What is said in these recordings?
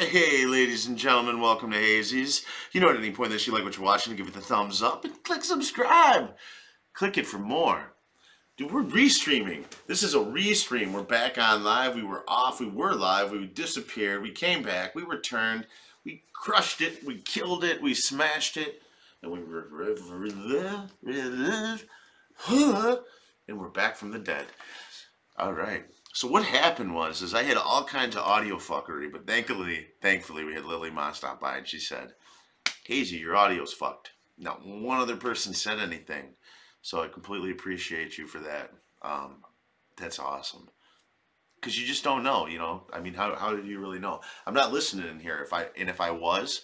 Hey, ladies and gentlemen, welcome to Hazy's. You know, at any point that you like what you're watching, give it the thumbs up and click subscribe. Click it for more. Dude, we're restreaming. This is a restream. We're back on live. We were off. We were live. We disappeared. We came back. We returned. We crushed it. We killed it. We smashed it. And we were and we're back from the dead. All right. So what happened was I had all kinds of audio fuckery, but thankfully we had Lily Ma stop by and she said, Hazy, your audio's fucked. Not one other person said anything. So I completely appreciate you for that. That's awesome. Because you just don't know, you know. I mean, how do you really know? I'm not listening in here. If I was,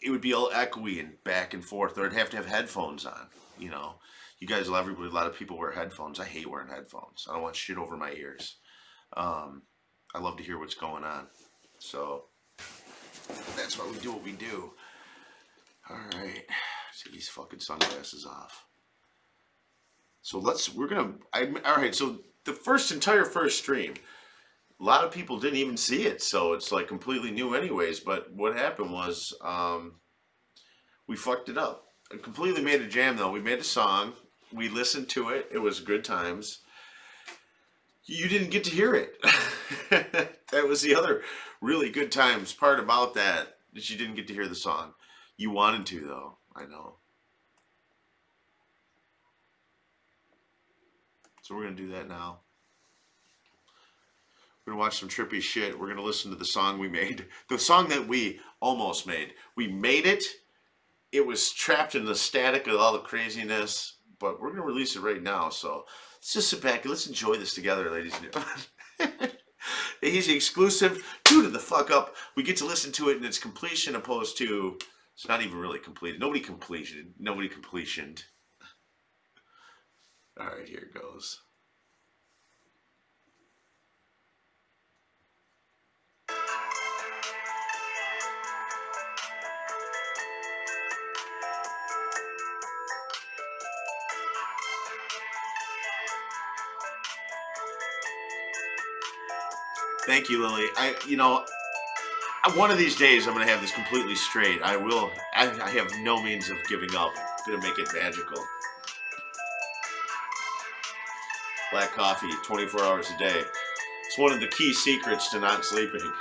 it would be all echoey and back and forth, or I'd have to have headphones on, you know. You guys, a lot of people wear headphones. I hate wearing headphones. I don't want shit over my ears. I love to hear what's going on. So that's why we do what we do. All right. Take these fucking sunglasses off. So all right. So the entire first stream, a lot of people didn't even see it. So it's like completely new anyways. But what happened was, we fucked it up. I completely made a jam though. We made a song. We listened to it. It was good times. You didn't get to hear it. That was the other really good times part about that you didn't get to hear the song. You wanted to though. I know. So we're going to do that now. We're going to watch some trippy shit. We're going to listen to the song we made. The song that we almost made. We made it. It was trapped in the static of all the craziness. But we're going to release it right now, so let's just sit back and let's enjoy this together, ladies and gentlemen. Easy exclusive. Tune the fuck up. We get to listen to it in its completion opposed to, it's not even really completed. Nobody completioned. All right, here it goes. Thank you, Lily. One of these days I'm going to have this completely straight. I have no means of giving up. I'm going to make it magical. Black coffee, 24 hours a day. It's one of the key secrets to not sleeping.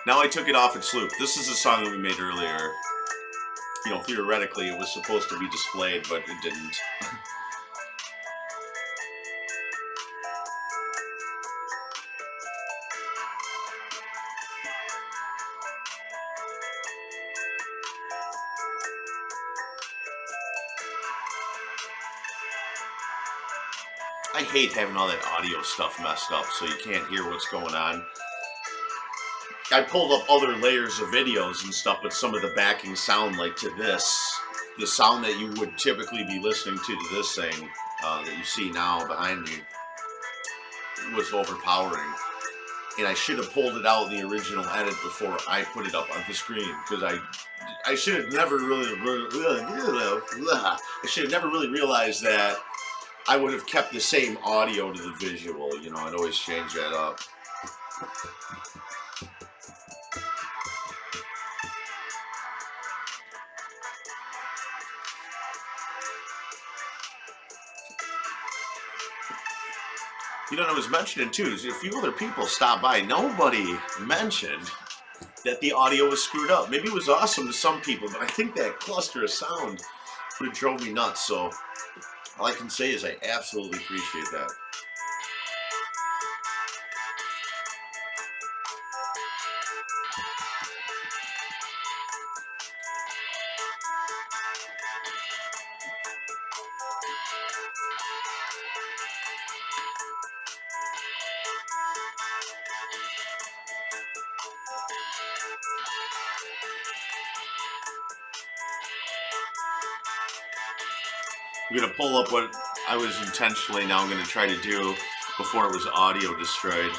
Now I took it off its loop. This is a song that we made earlier. You know, theoretically it was supposed to be displayed, but it didn't. I hate having all that audio stuff messed up so you can't hear what's going on. I pulled up other layers of videos and stuff, but some of the backing sound like to this, the sound that you would typically be listening to this thing that you see now behind me was overpowering. And I should have pulled it out in the original edit before I put it up on the screen, because I should have never really realized that I would have kept the same audio to the visual. You know, I'd always change that up. You know what I was mentioning too is a few other people stopped by. Nobody mentioned that the audio was screwed up. Maybe it was awesome to some people, but I think that cluster of sound would have drove me nuts. So all I can say is I absolutely appreciate that. I'm going to pull up what I was intentionally now going to try to do before it was audio destroyed.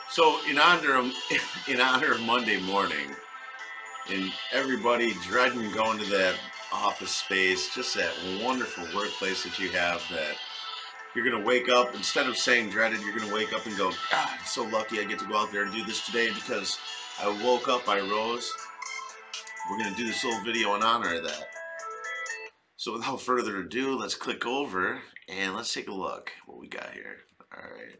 So in honor of Monday morning, and everybody dreading going to that office space, just that wonderful workplace that you have, that you're going to wake up, instead of saying dreaded, you're going to wake up and go, God, I'm so lucky I get to go out there and do this today because I woke up, I rose. We're going to do this little video in honor of that. So without further ado, let's click over and let's take a look what we got here. All right.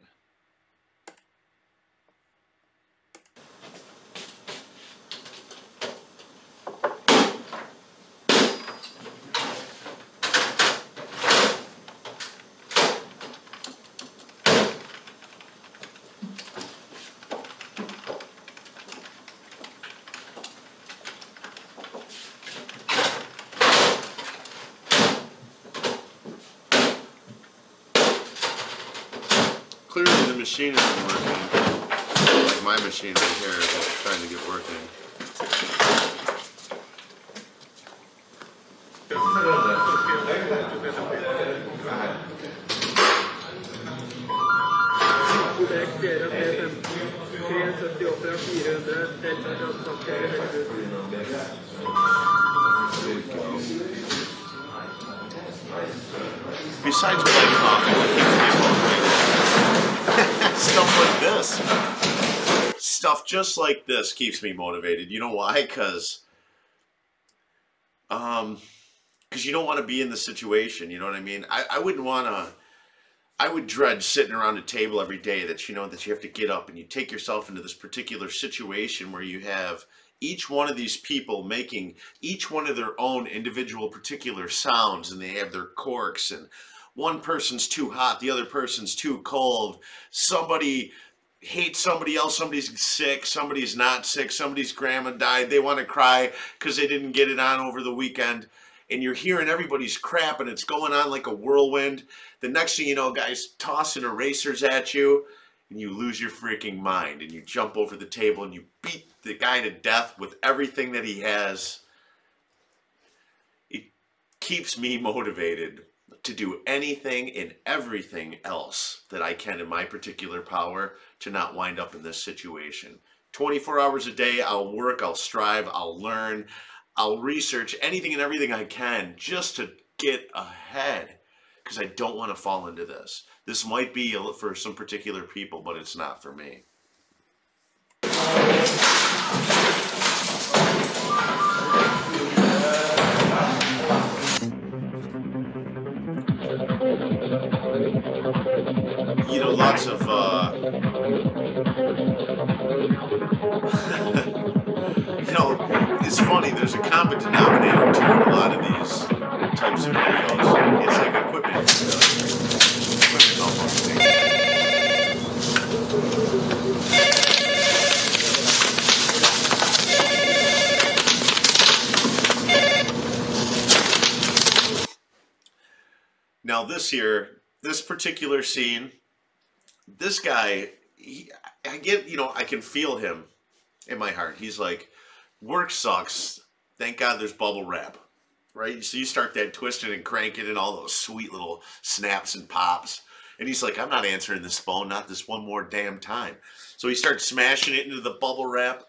Clearly the machine isn't working, like my machine right here is trying to get working. Besides black coffee, what keeps me motivated? Stuff like this. Stuff just like this keeps me motivated. You know why? Because you don't want to be in the situation. You know what I mean? I wouldn't want to. I would dread sitting around a table every day that you know that you have to get up and you take yourself into this particular situation where you have each one of these people making each one of their own individual particular sounds, and they have their quirks, and one person's too hot, the other person's too cold, somebody hates somebody else, somebody's sick, somebody's not sick, somebody's grandma died, they want to cry because they didn't get it on over the weekend, and you're hearing everybody's crap and it's going on like a whirlwind. The next thing you know, guys tossing erasers at you, and you lose your freaking mind, and you jump over the table and you beat the guy to death with everything that he has. It keeps me motivated to do anything and everything else that I can in my particular power to not wind up in this situation. 24 hours a day, I'll work, I'll strive, I'll learn, I'll research anything and everything I can just to get ahead, because I don't want to fall into this. This might be for some particular people, but it's not for me. You know, lots of you know, it's funny, there's a common denominator to a lot of these types of videos. It's like equipment malfunction. Now this particular scene, this guy, I can feel him in my heart. He's like, work sucks. Thank God there's bubble wrap, right? So you start that twisting and cranking and all those sweet little snaps and pops. And he's like, I'm not answering this phone, not this one more damn time. So he starts smashing it into the bubble wrap.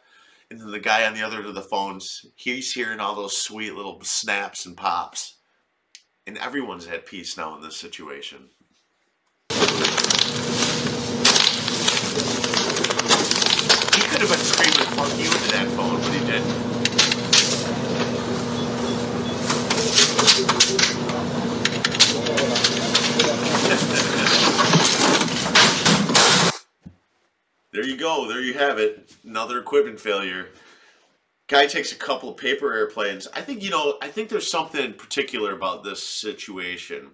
And then the guy on the other end of the phones, he's hearing all those sweet little snaps and pops. And everyone's at peace now in this situation. He could have been screaming fuck you into that phone, but he didn't. There you go. There you have it. Another equipment failure. Guy takes a couple of paper airplanes. I think there's something particular about this situation.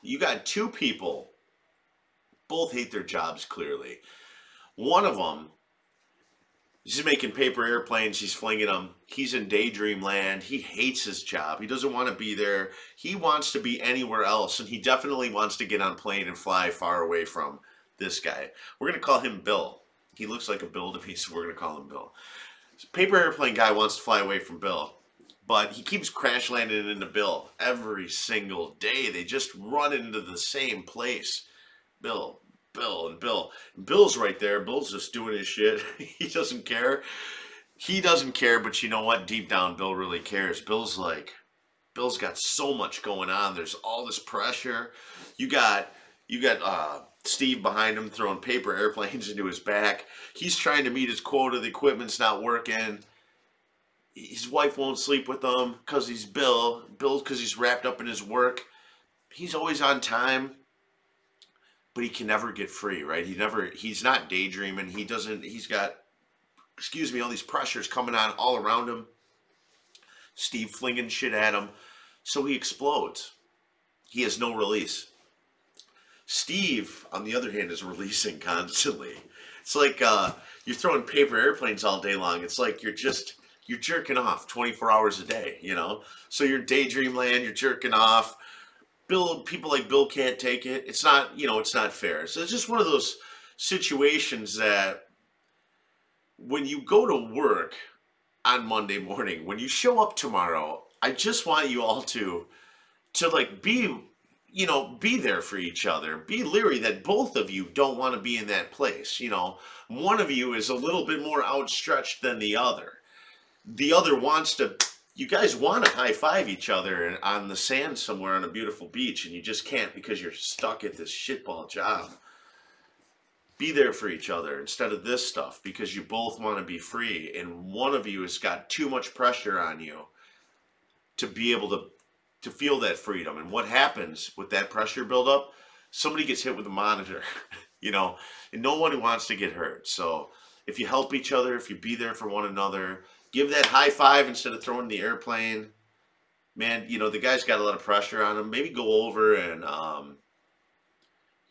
You got two people, both hate their jobs clearly. One of them, he's making paper airplanes, he's flinging them. He's in daydream land. He hates his job. He doesn't want to be there. He wants to be anywhere else, and he definitely wants to get on a plane and fly far away from this guy. We're going to call him Bill. He looks like a Bill to me, so we're going to call him Bill. Paper airplane guy wants to fly away from Bill. But he keeps crash landing into Bill every single day. They just run into the same place. Bill, Bill, and Bill. And Bill's right there. Bill's just doing his shit. He doesn't care. He doesn't care, but you know what? Deep down, Bill really cares. Bill's got so much going on. There's all this pressure. You got Steve behind him throwing paper airplanes into his back. He's trying to meet his quota. The equipment's not working. His wife won't sleep with him because he's Bill. Bill, because he's wrapped up in his work. He's always on time, but he can never get free, right? He's not daydreaming. He's got, all these pressures coming on all around him. Steve flinging shit at him. So he explodes. He has no release. Steve, on the other hand, is releasing constantly. It's like you're throwing paper airplanes all day long. It's like you're jerking off 24 hours a day, you know? So you're in daydream land, you're jerking off. People like Bill can't take it. It's not, it's not fair. So it's just one of those situations that when you go to work on Monday morning, when you show up tomorrow, I just want you all to like be there for each other. Be leery that both of you don't want to be in that place. One of you is a little bit more outstretched than the other. The other you guys want to high five each other on the sand somewhere on a beautiful beach, and you just can't because you're stuck at this shitball job. Be there for each other instead of this stuff because you both want to be free, and one of you has got too much pressure on you to be able to feel that freedom. And what happens with that pressure buildup? Somebody gets hit with a monitor, and no one wants to get hurt. So if you help each other, if you be there for one another, give that high five instead of throwing the airplane. Man, the guy's got a lot of pressure on him. Maybe go over and,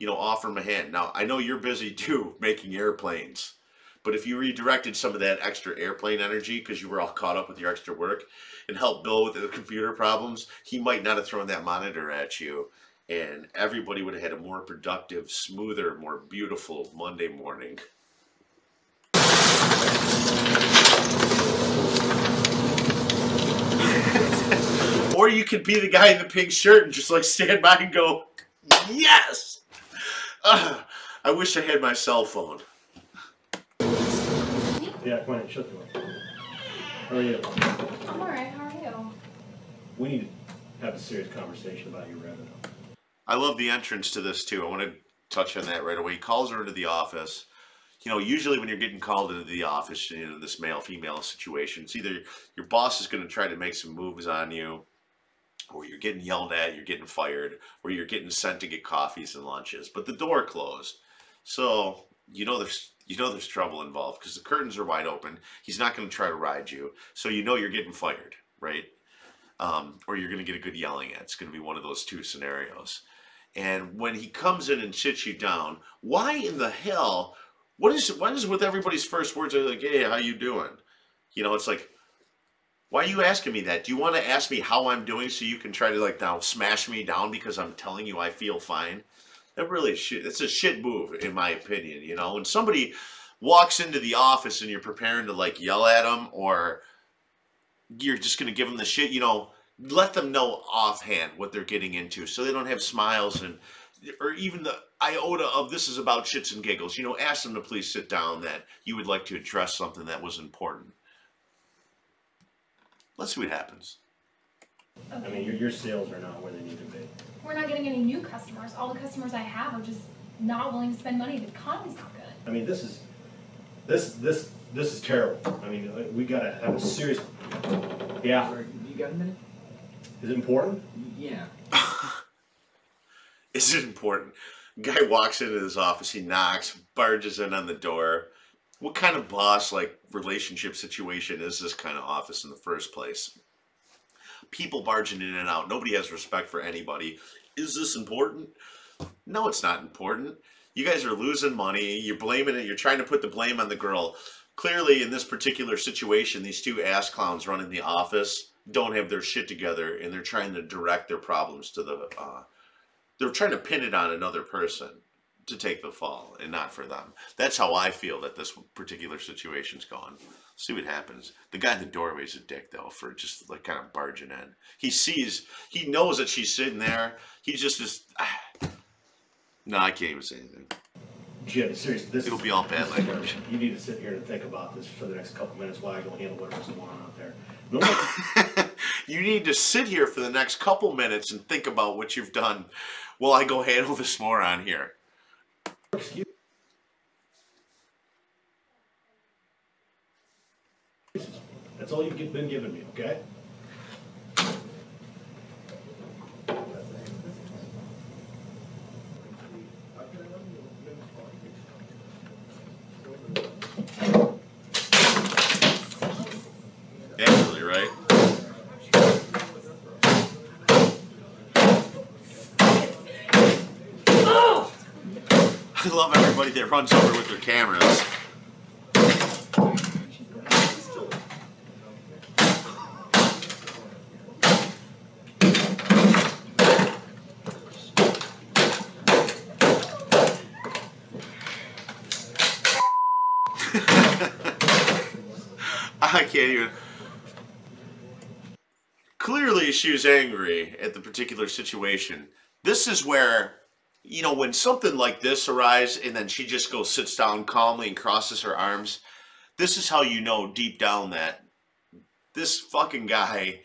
offer him a hand. Now, I know you're busy too making airplanes, but if you redirected some of that extra airplane energy because you were all caught up with your extra work and helped Bill with the computer problems, he might not have thrown that monitor at you, and everybody would have had a more productive, smoother, more beautiful Monday morning. Or you could be the guy in the pink shirt and just like stand by and go, yes! I wish I had my cell phone. Yeah, go ahead, shut the door. How are you? I'm alright, how are you? We need to have a serious conversation about your revenue. I love the entrance to this too. I want to touch on that right away. He calls her into the office. Usually when you're getting called into the office, this male-female situation, it's either your boss is going to try to make some moves on you, or you're getting yelled at, you're getting fired, or you're getting sent to get coffees and lunches, but the door closed. So, there's trouble involved because the curtains are wide open. He's not going to try to ride you. So you're getting fired, right? Or you're going to get a good yelling at. It's going to be one of those two scenarios. And when he comes in and sits you down, why in the hell... What is with everybody's first words are like, hey, how you doing? It's like, why are you asking me that? Do you want to ask me how I'm doing so you can try to like now smash me down because I'm telling you I feel fine? That really is shit. It's a shit move in my opinion, When somebody walks into the office and you're preparing to like yell at them or you're just going to give them the shit, let them know offhand what they're getting into so they don't have smiles or even the iota of this is about shits and giggles. Ask them to please sit down that you would like to address something that was important. Let's see what happens. Okay. I mean, your sales are not where they need to be. We're not getting any new customers. All the customers I have are just not willing to spend money. The economy's not good. I mean, this is terrible. I mean, we gotta have a serious. Yeah. Sorry, you got a minute? Is it important? Yeah. Is it important? Guy walks into his office, he knocks, barges in on the door. What kind of boss, relationship situation is this kind of office in the first place? People barging in and out. Nobody has respect for anybody. Is this important? No, it's not important. You guys are losing money. You're blaming it. You're trying to put the blame on the girl. Clearly, in this particular situation, these two ass clowns running the office don't have their shit together, and they're trying to direct their problems to they're trying to pin it on another person. to take the fall and not for them. That's how I feel that this particular situation's gone. See what happens. The guy in the doorway's a dick though for just like kind of barging in. He knows that she's sitting there. He just is. No, I can't even say anything. Jim, seriously, It'll be all bad language. You need to sit here and think about this for the next couple minutes while I go handle whatever's going on out there. You need to sit here for the next couple minutes and think about what you've done while I go handle this moron here. Excuse. That's all you've been giving me, okay? Absolutely right. I love everybody that runs over with their cameras. I can't even. Clearly, she was angry at the particular situation. This is where, you know, when something like this arises and then she just goes, sits down calmly and crosses her arms, this is how you know deep down that this fucking guy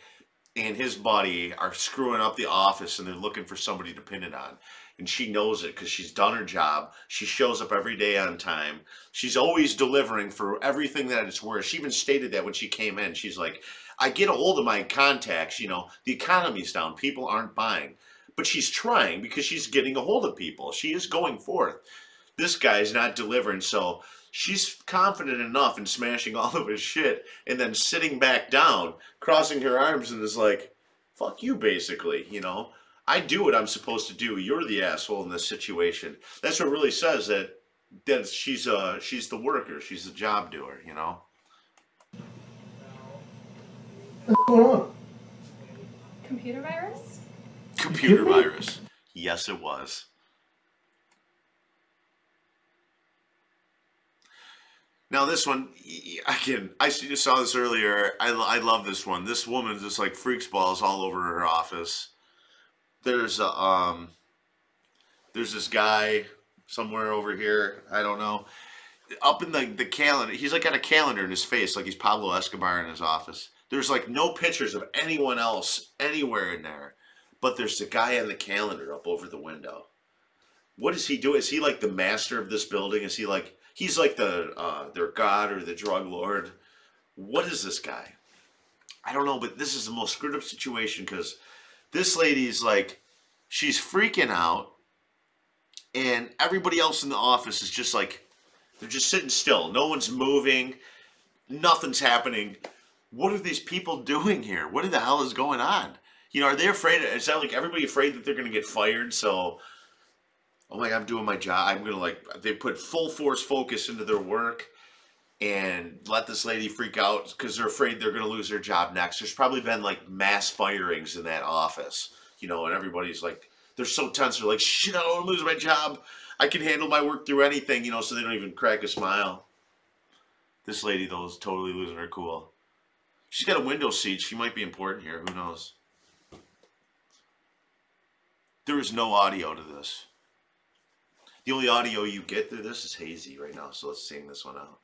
and his buddy are screwing up the office and they're looking for somebody to pin it on. And she knows it because she's done her job. She shows up every day on time. She's always delivering for everything that it's worth. She even stated that when she came in. She's like, I get a hold of my contacts, you know, the economy's down. People aren't buying. But she's trying because she's getting a hold of people. She is going forth. This guy's not delivering, so she's confident enough in smashing all of his shit and then sitting back down, crossing her arms and is like, fuck you, basically, you know. I do what I'm supposed to do. You're the asshole in this situation. That's what really says that she's the worker. She's the job doer, you know. What's going on? Computer virus? Computer virus. Yes, it was. Now this one, again, I just saw this earlier. I love this one. This woman just like freaks balls all over her office. There's this guy somewhere over here. I don't know. Up in the calendar, he's like got a calendar in his face, like he's Pablo Escobar in his office. There's like no pictures of anyone else anywhere in there, but there's the guy on the calendar up over the window. What does he do? Is he like the master of this building? Is he like he's like their god or the drug lord? What is this guy? I don't know, but this is the most screwed up situation because this lady's like, she's freaking out, and everybody else in the office is just like, they're just sitting still. No one's moving. Nothing's happening. What are these people doing here? What the hell is going on? You know, are they afraid? Is that like everybody afraid that they're going to get fired? So, oh my God, I'm doing my job. I'm going to like, they put full force focus into their work and let this lady freak out because they're afraid they're going to lose their job next. There's probably been like mass firings in that office, you know, and everybody's like, they're so tense. They're like, shit, I don't want to lose my job. I can handle my work through anything, you know, so they don't even crack a smile. This lady, though, is totally losing her cool. She's got a window seat. She might be important here. Who knows? There is no audio to this. The only audio you get through this is hazy right now, so let's sing this one out.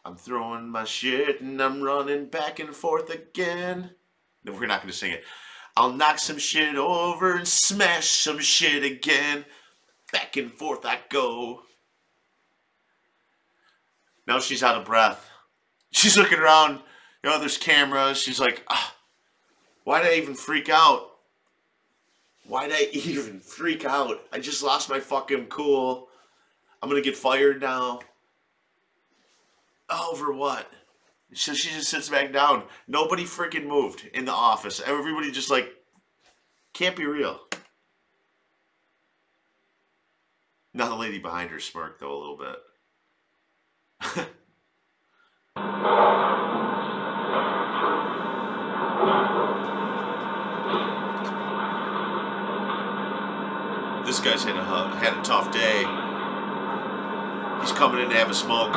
I'm throwing my shit and I'm running back and forth again. No, we're not going to sing it. I'll knock some shit over and smash some shit again. Back and forth I go. Now she's out of breath. She's looking around. You know, there's cameras. She's like, why did I even freak out? Why did I even freak out? I just lost my fucking cool. I'm going to get fired now. Over what? So she just sits back down. Nobody freaking moved in the office. Everybody just like, can't be real. Now the lady behind her smirked though a little bit. This guy's had a tough day. He's coming in to have a smoke.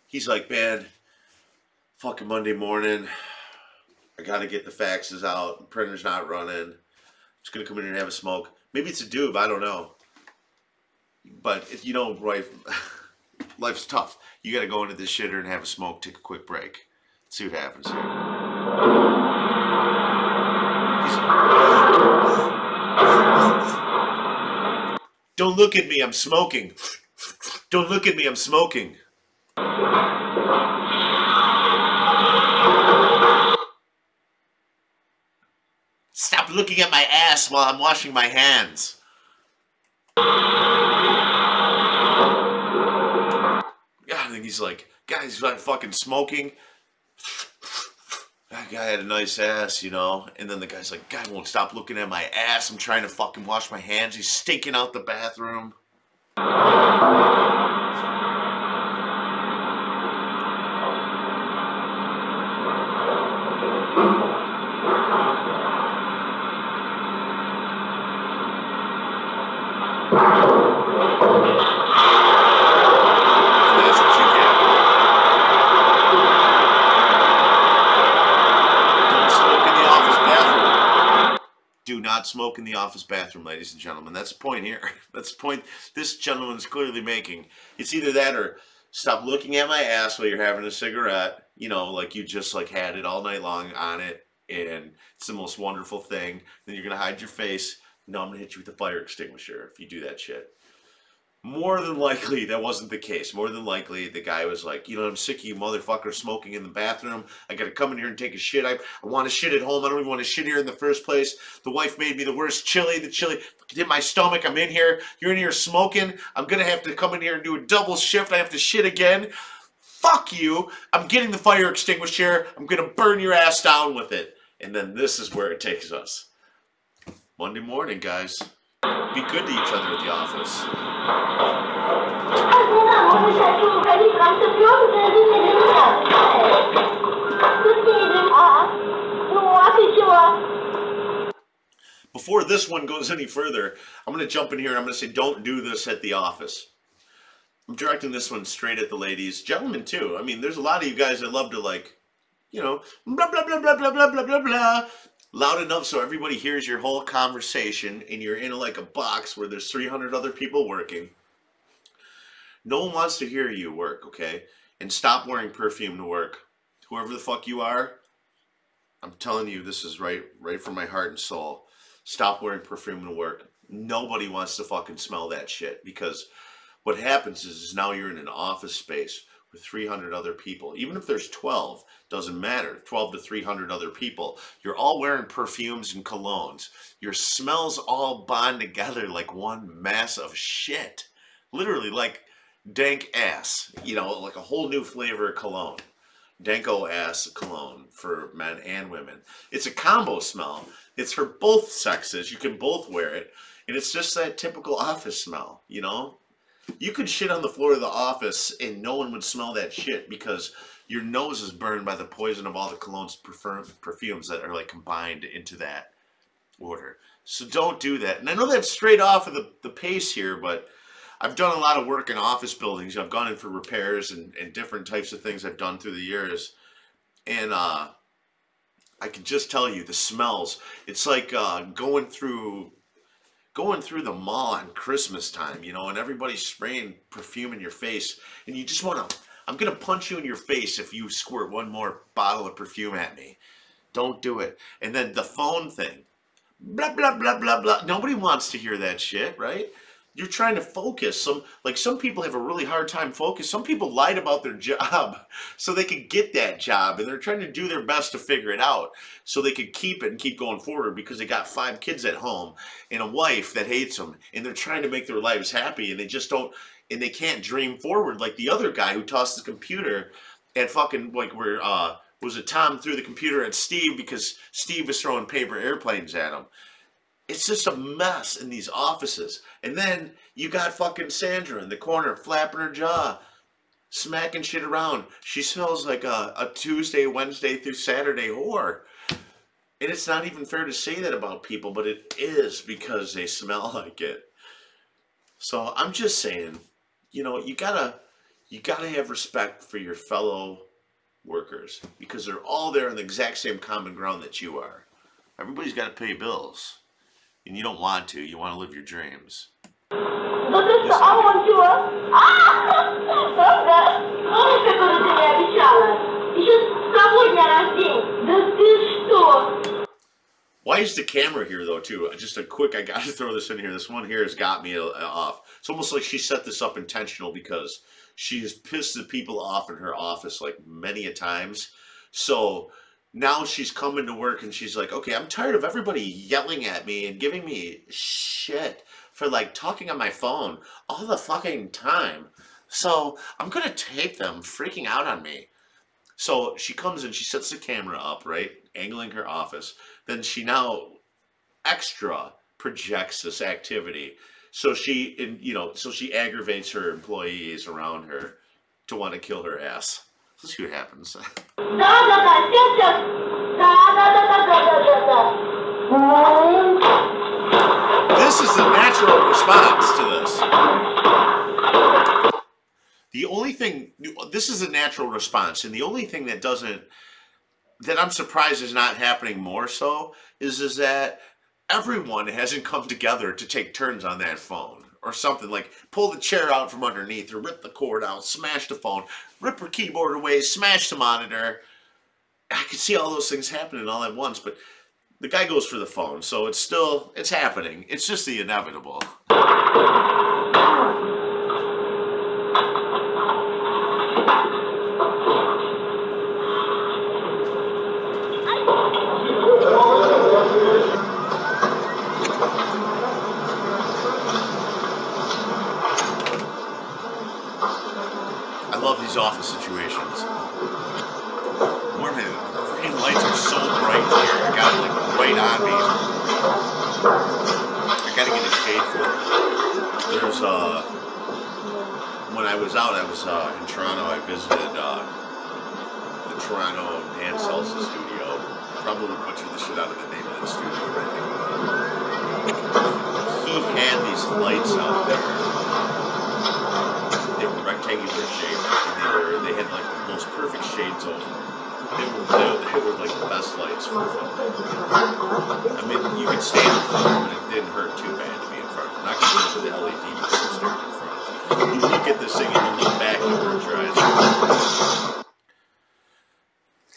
He's like, man, fucking Monday morning. I gotta get the faxes out. Printer's not running. Just gonna come in here and have a smoke. Maybe it's a doob, I don't know. But if you know, right, life's tough. You gotta go into this shitter and have a smoke, take a quick break. Let's see what happens here. Don't look at me, I'm smoking. Don't look at me, I'm smoking. Stop looking at my ass while I'm washing my hands. God, I think he's like, guys, like fucking smoking. That guy had a nice ass, you know. And then the guy's like, guy won't stop looking at my ass. I'm trying to fucking wash my hands. He's stinking out the bathroom. Do not smoke in the office bathroom, ladies and gentlemen. That's the point here. That's the point this gentleman is clearly making. It's either that or stop looking at my ass while you're having a cigarette, you know, like you just like had it all night long on it, and it's the most wonderful thing. Then you're going to hide your face. No, I'm going to hit you with a fire extinguisher if you do that shit. More than likely, that wasn't the case. More than likely, the guy was like, you know, I'm sick of you motherfuckers smoking in the bathroom. I gotta come in here and take a shit. I want to shit at home. I don't even want to shit here in the first place. The wife made me the worst chili. The chili hit my stomach. I'm in here. You're in here smoking. I'm gonna have to come in here and do a double shift. I have to shit again. Fuck you. I'm getting the fire extinguisher. I'm gonna burn your ass down with it. And then this is where it takes us. Monday morning, guys. Be good to each other at the office. Before this one goes any further, I'm going to jump in here and I'm going to say don't do this at the office. I'm directing this one straight at the ladies. Gentlemen, too. I mean, there's a lot of you guys that love to, like, you know, blah, blah, blah, blah, blah, blah, blah, blah, blah. Loud enough so everybody hears your whole conversation and you're in like a box where there's 300 other people working. No one wants to hear you work, okay? And stop wearing perfume to work. Whoever the fuck you are, I'm telling you, this is right from my heart and soul. Stop wearing perfume to work. Nobody wants to fucking smell that shit, because what happens is now you're in an office space with 300 other people. Even if there's 12, doesn't matter. 12 to 300 other people. You're all wearing perfumes and colognes. Your smells all bond together like one mass of shit. Literally like dank ass. You know, like a whole new flavor of cologne. Danko ass cologne for men and women. It's a combo smell. It's for both sexes. You can both wear it. And it's just that typical office smell, you know? You could shit on the floor of the office and no one would smell that shit because your nose is burned by the poison of all the colognes, perfumes that are like combined into that order. So don't do that. And I know that's straight off of the pace here, but I've done a lot of work in office buildings. I've gone in for repairs and different types of things I've done through the years. And I can just tell you the smells. It's like going through the mall on Christmas time, you know, and everybody's spraying perfume in your face, and you just want to, I'm going to punch you in your face if you squirt one more bottle of perfume at me. Don't do it. And then the phone thing, blah, blah, blah, blah, blah. Nobody wants to hear that shit, right? You're trying to focus. Some people have a really hard time focus. Some people lied about their job so they could get that job, and they're trying to do their best to figure it out so they could keep it and keep going forward because they got 5 kids at home and a wife that hates them, and they're trying to make their lives happy, and they just don't, and they can't dream forward like the other guy who tossed the computer at fucking, like, where, was it Tom threw the computer at Steve because Steve was throwing paper airplanes at him. It's just a mess in these offices. And then you got fucking Sandra in the corner flapping her jaw, smacking shit around. She smells like a Tuesday, Wednesday through Saturday whore. And it's not even fair to say that about people, but it is because they smell like it. So I'm just saying, you know, you gotta have respect for your fellow workers because they're all there on the exact same common ground that you are. Everybody's got to pay bills, and you don't want to. You want to live your dreams. Why is the camera here though too? Just a quick, I got to throw this in here. This one here has got me off. It's almost like she set this up intentional because she has pissed the people off in her office like many a times. So now she's coming to work and she's like, okay, I'm tired of everybody yelling at me and giving me shit for like talking on my phone all the fucking time. So I'm going to tape them freaking out on me. So she comes and she sets the camera up, right? Angling her office. Then she now extra projects this activity. So she, you know, so she aggravates her employees around her to want to kill her ass. Let's see what happens. This is the natural response to this. The only thing, this is a natural response, and the only thing that doesn't, that I'm surprised is not happening more so, is that everyone hasn't come together to take turns on that phone. Or something like pull the chair out from underneath or rip the cord out, smash the phone, rip her keyboard away, smash the monitor. I could see all those things happening all at once, but the guy goes for the phone, so it's happening. It's just the inevitable. I love these office situations. Morning, the freaking lights are so bright here. I got it like right on me. I gotta get a shade for it. There's when I was out, I was in Toronto. I visited the Toronto Dan Salsa studio. Probably butchered the shit out of the name of that studio right now. He had these lights out there. They were rectangular shaped, and they had like the most perfect shades of them. They were like the best lights for filming. I mean, you could stand in front of them, and it didn't hurt too bad to be in front of them. Not compared to the LED, but still staring in front of them. You look at this thing and you look back and it burns your eyes.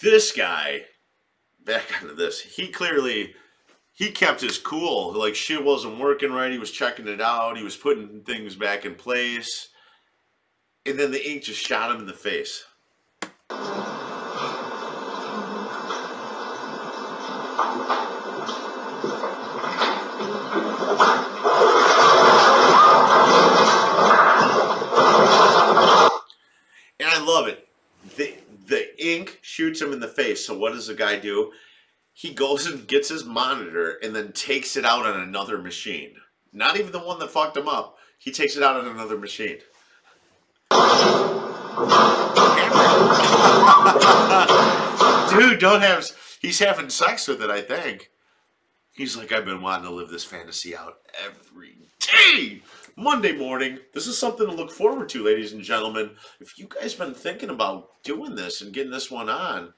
This guy, back onto this, he kept his cool. Like shit wasn't working right. He was checking it out. He was putting things back in place. And then the ink just shot him in the face. And I love it. The ink shoots him in the face. So what does the guy do? He goes and gets his monitor and then takes it out on another machine. Not even the one that fucked him up. He takes it out on another machine. Dude, he's having sex with it, I think. He's like, I've been wanting to live this fantasy out every day. Monday morning. This is something to look forward to, ladies and gentlemen. If you guys been thinking about doing this and getting this one on,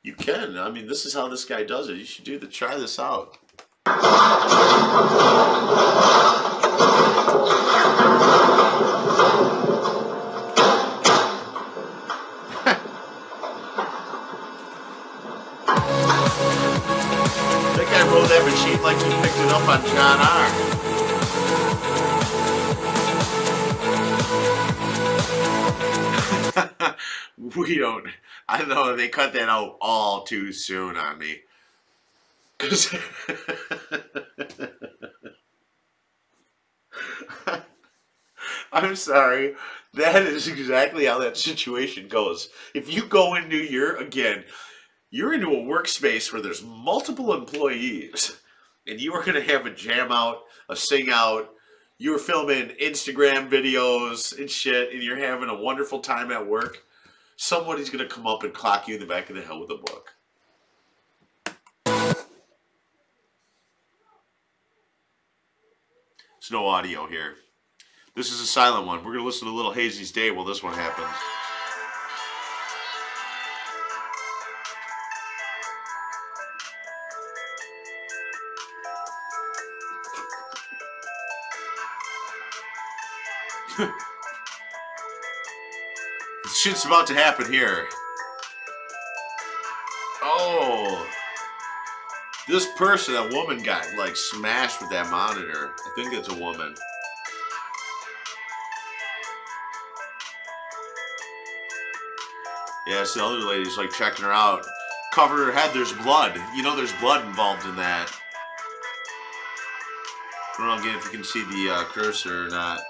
you can. I mean, this is how this guy does it. You should try this out. That guy rolled that machine like he picked it up on John R. We don't. I know they cut that out all too soon on me. I'm sorry. That is exactly how that situation goes. If you go into you're into a workspace where there's multiple employees and you are going to have a jam out, a sing out, you're filming Instagram videos and shit and you're having a wonderful time at work, somebody's going to come up and clock you in the back of the head with a book. There's no audio here. This is a silent one. We're going to listen to Little Hazy's Day while this one happens. Shit's about to happen here. Oh. This person, that woman got like smashed with that monitor. I think it's a woman. Yeah, it's the other lady's like checking her out. Cover her head, there's blood. You know there's blood involved in that. I don't know again if you can see the cursor or not.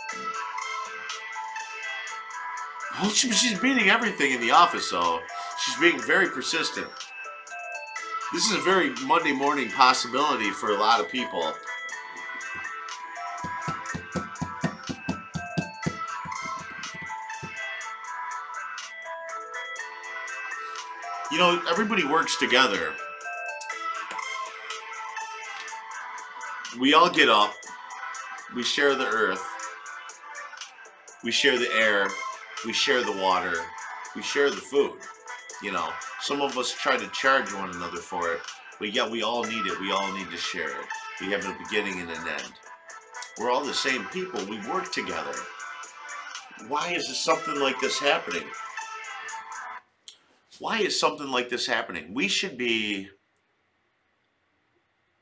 Well, she's beating everything in the office though. She's being very persistent. This is a very Monday morning possibility for a lot of people. You know, everybody works together. We all get up. We share the earth. We share the air. We share the water. We share the food. You know, some of us try to charge one another for it, but yeah, we all need it. We all need to share it. We have a beginning and an end. We're all the same people. We work together. Why is something like this happening? Why is something like this happening? We should be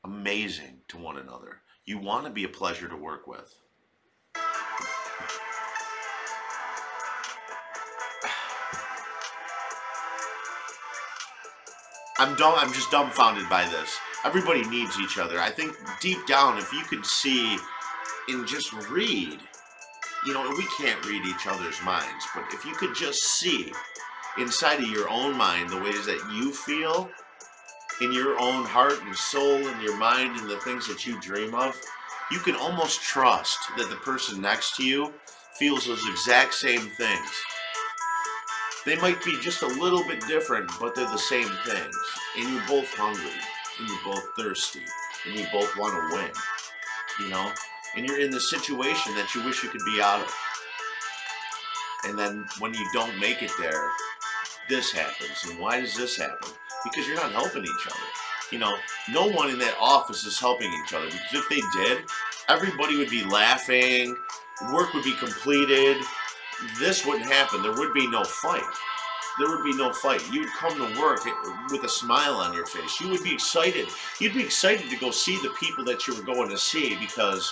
amazing to one another. You want to be a pleasure to work with. I'm just dumbfounded by this. Everybody needs each other. I think deep down, if you could see and just read, you know, we can't read each other's minds, but if you could just see inside of your own mind the ways that you feel in your own heart and soul and your mind and the things that you dream of, you can almost trust that the person next to you feels those exact same things. They might be just a little bit different, but they're the same things. And you're both hungry, and you're both thirsty, and you both want to win, you know? And you're in the situation that you wish you could be out of. And then when you don't make it there, this happens. And why does this happen? Because you're not helping each other. You know, no one in that office is helping each other. Because if they did, everybody would be laughing, work would be completed. This wouldn't happen. There would be no fight. There would be no fight. You'd come to work with a smile on your face. You would be excited. You'd be excited to go see the people that you were going to see, because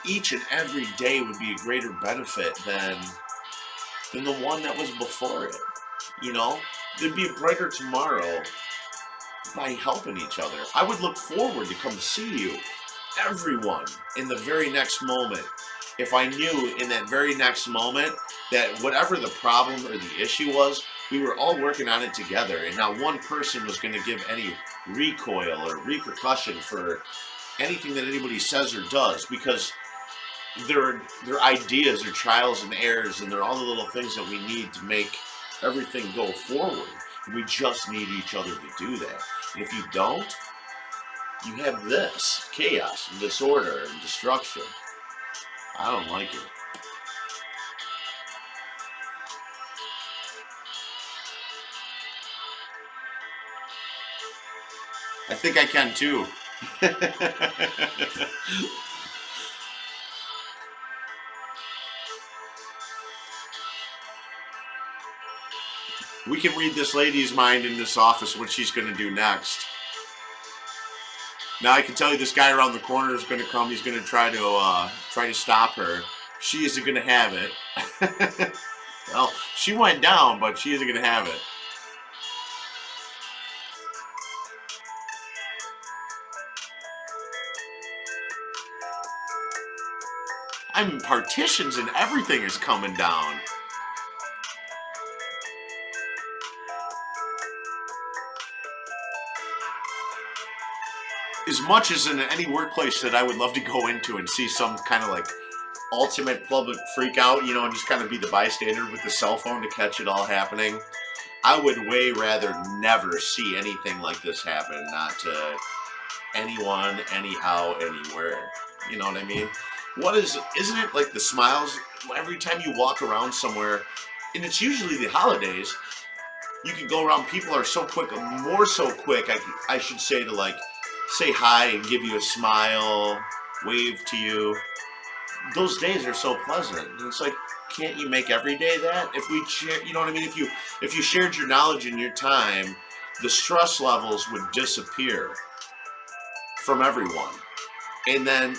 each and every day would be a greater benefit than the one that was before it. You know, there'd be a brighter tomorrow by helping each other. I would look forward to come see you, everyone, in the very next moment. If I knew in that very next moment that whatever the problem or the issue was, we were all working on it together, and not one person was going to give any recoil or repercussion for anything that anybody says or does, because their ideas are trials and errors, and they're all the little things that we need to make everything go forward. We just need each other to do that. And if you don't, you have this chaos and disorder and destruction. I don't like it. I think I can too. We can read this lady's mind in this office, what she's going to do next. Now I can tell you this guy around the corner is going to come. He's going to try to stop her. She isn't going to have it. Well, she went down, but she isn't going to have it. I mean, partitions and everything is coming down. As much as in any workplace that I would love to go into and see some kind of like ultimate public freak out, you know, and just kind of be the bystander with the cell phone to catch it all happening, I would way rather never see anything like this happen, not to anyone, anyhow, anywhere. You know what I mean? isn't it like the smiles every time you walk around somewhere, and it's usually the holidays, you can go around, people are so quick, more so quick, I should say, to like say hi and give you a smile, wave to you. Those days are so pleasant. And it's like, can't you make every day that? If we share, you know what I mean? If you shared your knowledge and your time, the stress levels would disappear from everyone. And then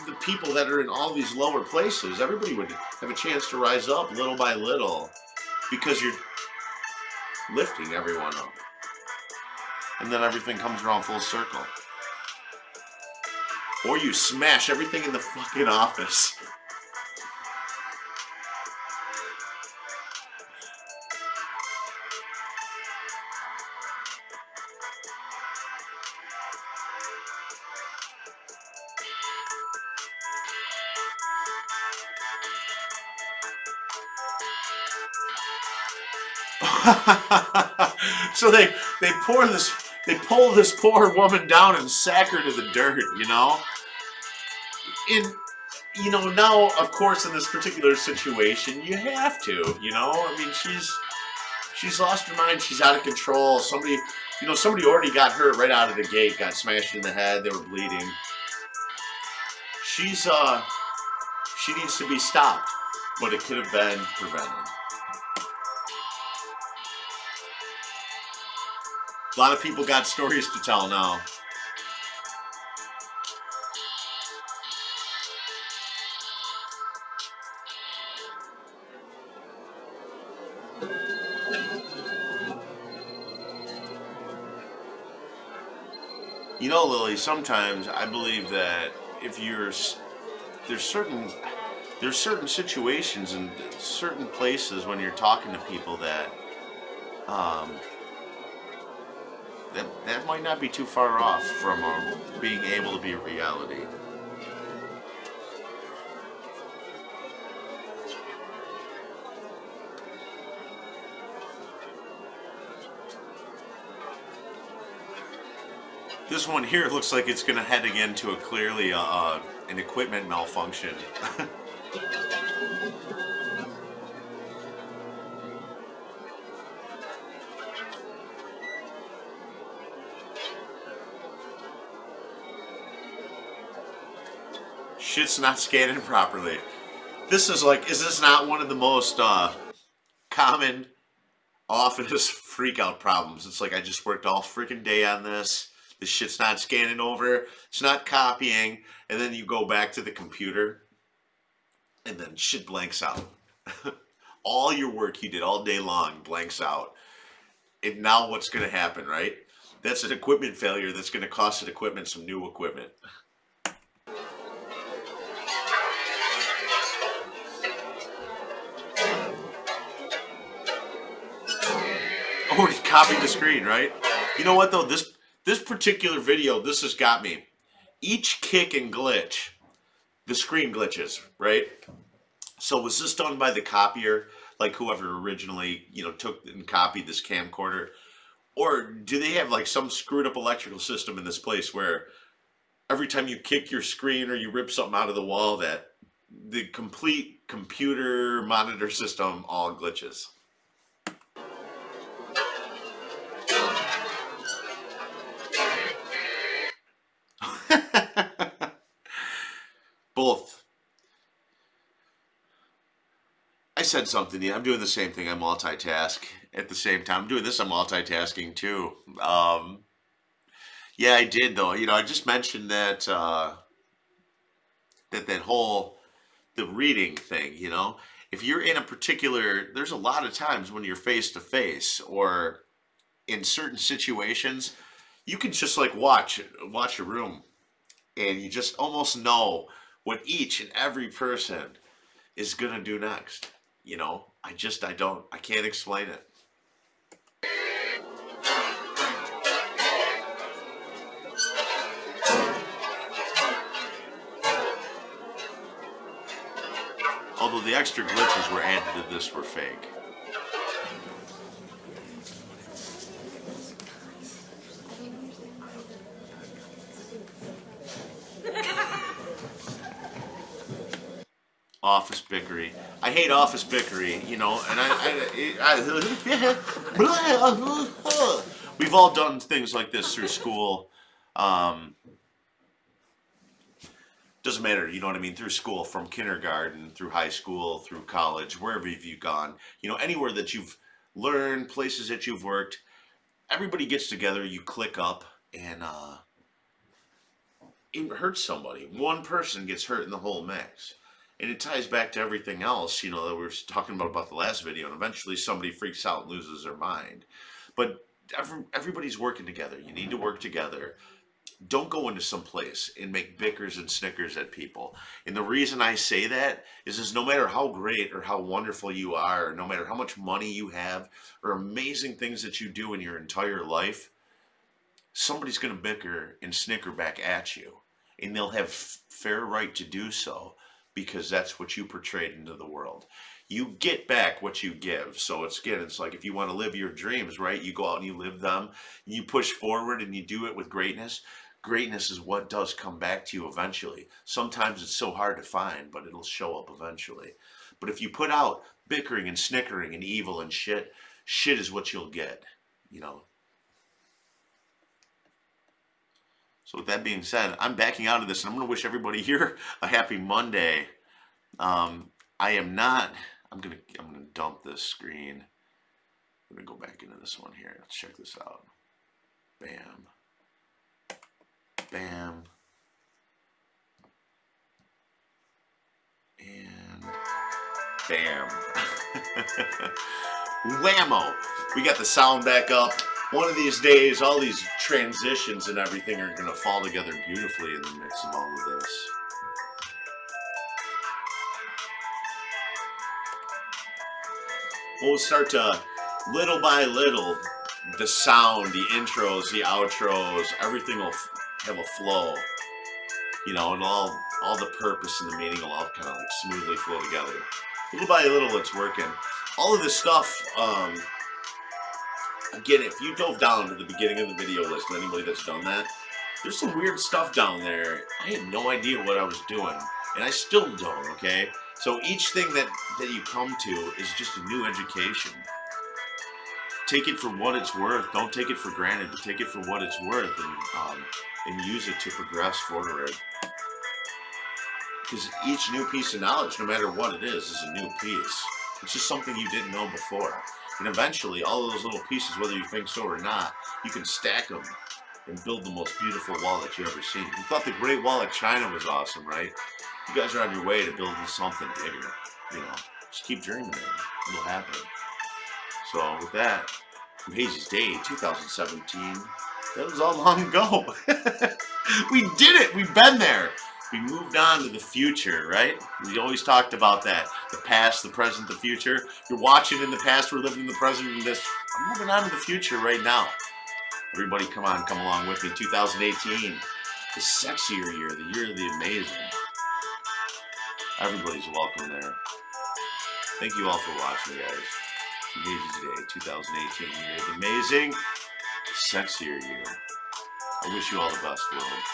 the people that are in all these lower places, everybody would have a chance to rise up little by little because you're lifting everyone up. And then everything comes around full circle. Or you smash everything in the fucking office. So they pull this poor woman down and sack her to the dirt, you know? And you know, now of course in this particular situation you have to, you know? I mean, she's lost her mind, she's out of control. Somebody already got hurt right out of the gate, got smashed in the head, they were bleeding. She needs to be stopped, but it could have been prevented. A lot of people got stories to tell now. You know, Lily, sometimes I believe that there's certain situations and certain places when you're talking to people that that might not be too far off from being able to be a reality. This one here looks like it's going to head again to clearly an equipment malfunction. Shit's not scanning properly. This is like, is this not one of the most common office freakout problems? It's like, I just worked all freaking day on this. This shit's not scanning over. It's not copying. And then you go back to the computer and then shit blanks out. All your work you did all day long blanks out. And now what's going to happen, right? That's an equipment failure that's going to cost an equipment some new equipment. Oh, he copied the screen, right? You know what though? This particular video, this has got me. Each kick and glitch, the screen glitches, right? So was this done by the copier, like whoever originally, you know, took and copied this camcorder? Or do they have like some screwed up electrical system in this place where every time you kick your screen or you rip something out of the wall that the complete computer monitor system all glitches? Both. I said something. Yeah, I'm doing the same thing. I multitask at the same time. I'm doing this. I'm multitasking too. Yeah, I did though. You know, I just mentioned that that whole the reading thing. You know, if you're in a particular, there's a lot of times when you're face to face or in certain situations, you can just like watch a room, and you just almost know what each and every person is gonna do next. You know, I can't explain it. Although the extra glitches were added to this were fake. Office bickery. I hate office bickery, you know, and we've all done things like this through school. Doesn't matter, you know what I mean, through school, from kindergarten, through high school, through college, wherever you've gone, you know, anywhere that you've learned, places that you've worked, everybody gets together, you click up, and it hurts somebody. One person gets hurt in the whole mix. And it ties back to everything else, you know, that we were talking about the last video, and eventually somebody freaks out and loses their mind. But everybody's working together. You need to work together. Don't go into some place and make bickers and snickers at people. And the reason I say that is no matter how great or how wonderful you are, or no matter how much money you have, or amazing things that you do in your entire life, somebody's going to bicker and snicker back at you. And they'll have fair right to do so, because that's what you portrayed into the world. You get back what you give. So it's like if you want to live your dreams, right? You go out and you live them, and you push forward and you do it with greatness. Greatness is what does come back to you eventually. Sometimes it's so hard to find, but it'll show up eventually. But if you put out bickering and snickering and evil and shit is what you'll get, you know. So with that being said, I'm backing out of this, and I'm going to wish everybody here a happy Monday. I'm going to dump this screen. I'm going to go back into this one here. Let's check this out. Bam. Bam. And bam. Whammo. We got the sound back up. One of these days, all these transitions and everything are going to fall together beautifully in the midst of all of this. We'll start to, little by little, the sound, the intros, the outros, everything will have a flow. You know, and all the purpose and the meaning will all kind of like smoothly flow together. Little by little, it's working. All of this stuff, again, if you dove down to the beginning of the video list, anybody that's done that, there's some weird stuff down there. I had no idea what I was doing, and I still don't, okay? So each thing that you come to is just a new education. Take it for what it's worth. Don't take it for granted, but take it for what it's worth, and use it to progress forward. Because each new piece of knowledge, no matter what it is a new piece. It's just something you didn't know before. And eventually, all of those little pieces, whether you think so or not, you can stack them and build the most beautiful wall that you've ever seen. You thought the Great Wall of China was awesome, right? You guys are on your way to building something bigger. You know, just keep dreaming it. It'll happen. So with that, from Hazy's Day 2017, that was all long ago. We did it. We've been there. We moved on to the future, right? We always talked about that. The past, the present, the future. You're watching in the past, we're living in the present, and this. I'm moving on to the future right now. Everybody come on, come along with me. 2018, the sexier year, the year of the amazing. Everybody's welcome there. Thank you all for watching, guys. From Hazy's Day 2018, year of the amazing, sexier year. I wish you all the best, world.